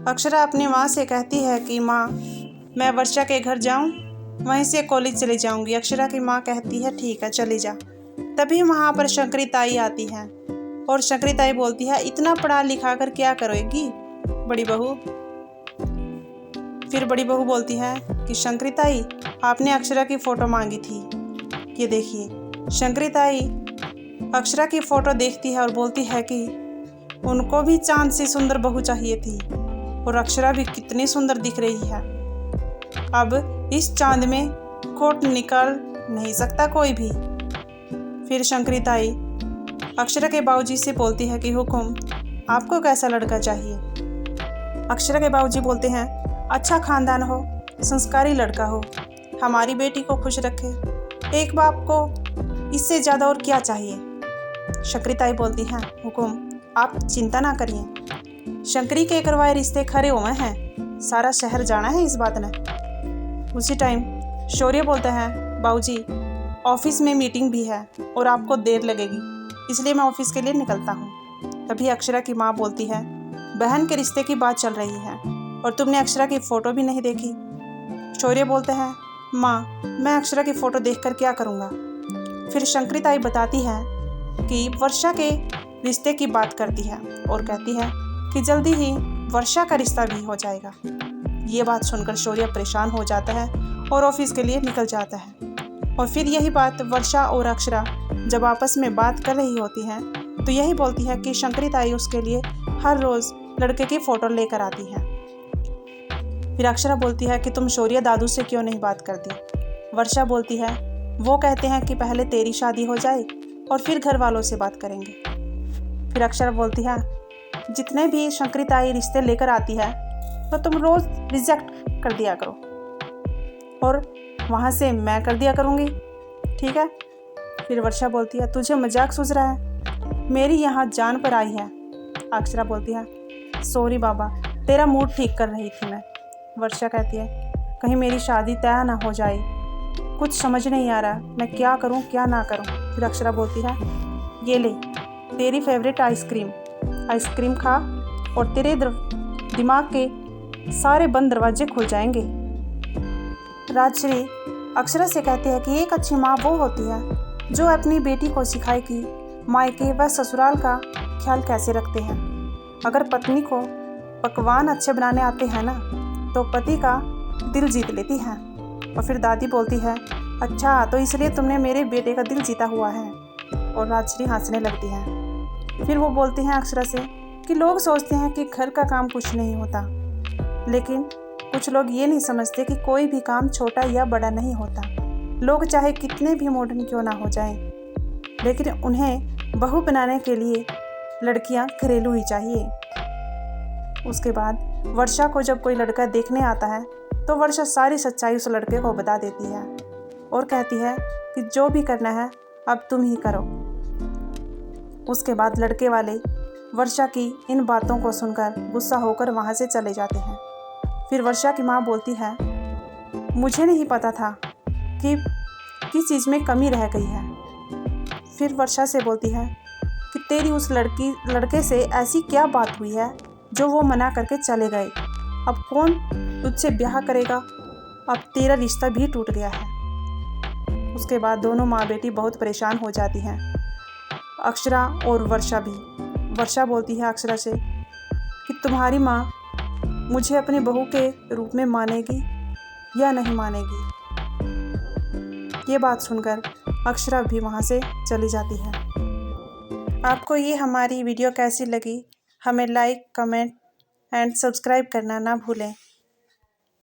अक्षरा अपनी माँ से कहती है कि माँ, मैं वर्षा के घर जाऊँ, वहीं से कॉलेज चली जाऊँगी। अक्षरा की माँ कहती है ठीक है चली जा। तभी वहाँ पर शंकरी ताई आती है और शंकरी ताई बोलती है इतना पढ़ा लिखा कर क्या करोगी बड़ी बहू। फिर बड़ी बहू बोलती है कि शंकरी ताई, आपने अक्षरा की फ़ोटो मांगी थी, ये देखिए। शंकरी ताई अक्षरा की फ़ोटो देखती है और बोलती है कि उनको भी चांद सी सुंदर बहू चाहिए थी और अक्षरा भी कितनी सुंदर दिख रही है। अब इस चांद में खोट निकाल नहीं सकता कोई भी। फिर शंकरी ताई अक्षरा के बाबूजी से बोलती है कि हुकुम, आपको कैसा लड़का चाहिए। अक्षरा के बाबूजी बोलते हैं अच्छा खानदान हो, संस्कारी लड़का हो, हमारी बेटी को खुश रखे, एक बाप को इससे ज़्यादा और क्या चाहिए। शंकरी ताई बोलती हैं हुकुम, आप चिंता ना करिए, शंकरी के करवाए रिश्ते खरे हुए हैं, सारा शहर जाना है इस बात ने। उसी टाइम शौर्य बोलता है बाबूजी, ऑफिस में मीटिंग भी है और आपको देर लगेगी, इसलिए मैं ऑफिस के लिए निकलता हूँ। तभी अक्षरा की माँ बोलती है बहन के रिश्ते की बात चल रही है और तुमने अक्षरा की फ़ोटो भी नहीं देखी। शौर्य बोलते हैं माँ, मैं अक्षरा की फ़ोटो देखकर क्या करूँगा। फिर शंकरी ताई बताती है कि वर्षा के रिश्ते की बात करती है और कहती है कि जल्दी ही वर्षा का रिश्ता भी हो जाएगा। ये बात सुनकर शौर्य परेशान हो जाता है और ऑफिस के लिए निकल जाता है। और फिर यही बात वर्षा और अक्षरा जब आपस में बात कर रही होती हैं तो यही बोलती है कि शंकरी ताई उसके लिए हर रोज़ लड़के की फ़ोटो लेकर आती है। फिर अक्षरा बोलती है कि तुम शौर्य दादू से क्यों नहीं बात करती। वर्षा बोलती है वो कहते हैं कि पहले तेरी शादी हो जाए और फिर घर वालों से बात करेंगे। फिर अक्षरा बोलती है जितने भी शंकरी ताई रिश्ते लेकर आती है तो तुम रोज़ रिजेक्ट कर दिया करो और वहाँ से मैं कर दिया करूँगी, ठीक है। फिर वर्षा बोलती है तुझे मजाक सूझ रहा है, मेरी यहाँ जान पर आई है। अक्षरा बोलती है सॉरी बाबा, तेरा मूड ठीक कर रही थी मैं। वर्षा कहती है कहीं मेरी शादी तय ना हो जाए, कुछ समझ नहीं आ रहा मैं क्या करूँ क्या ना करूँ। फिर अक्षरा बोलती है ये ले तेरी फेवरेट आइसक्रीम खा और तेरे दिमाग के सारे बंद दरवाजे खुल जाएंगे। राजश्री अक्षरा से कहती है कि एक अच्छी माँ वो होती है जो अपनी बेटी को सिखाए कि मायके व ससुराल का ख्याल कैसे रखते हैं। अगर पत्नी को पकवान अच्छे बनाने आते हैं ना तो पति का दिल जीत लेती हैं। और फिर दादी बोलती है अच्छा तो इसलिए तुमने मेरे बेटे का दिल जीता हुआ है। और राजश्री हंसने लगती है। फिर वो बोलती हैं अक्षरा से कि लोग सोचते हैं कि घर का काम कुछ नहीं होता, लेकिन कुछ लोग ये नहीं समझते कि कोई भी काम छोटा या बड़ा नहीं होता। लोग चाहे कितने भी मॉडर्न क्यों ना हो जाएं, लेकिन उन्हें बहू बनाने के लिए लड़कियां घरेलू ही चाहिए। उसके बाद वर्षा को जब कोई लड़का देखने आता है तो वर्षा सारी सच्चाई उस लड़के को बता देती है और कहती है कि जो भी करना है अब तुम ही करो। उसके बाद लड़के वाले वर्षा की इन बातों को सुनकर गुस्सा होकर वहाँ से चले जाते हैं। फिर वर्षा की माँ बोलती है मुझे नहीं पता था कि किस चीज़ में कमी रह गई है। फिर वर्षा से बोलती है कि तेरी उस लड़के से ऐसी क्या बात हुई है जो वो मना करके चले गए। अब कौन तुझसे ब्याह करेगा, अब तेरा रिश्ता भी टूट गया है। उसके बाद दोनों माँ बेटी बहुत परेशान हो जाती हैं, अक्षरा और वर्षा भी। वर्षा बोलती है अक्षरा से कि तुम्हारी माँ मुझे अपनी बहू के रूप में मानेगी या नहीं मानेगी। ये बात सुनकर अक्षरा भी वहाँ से चली जाती है। आपको ये हमारी वीडियो कैसी लगी हमें लाइक, कमेंट एंड सब्सक्राइब करना ना भूलें।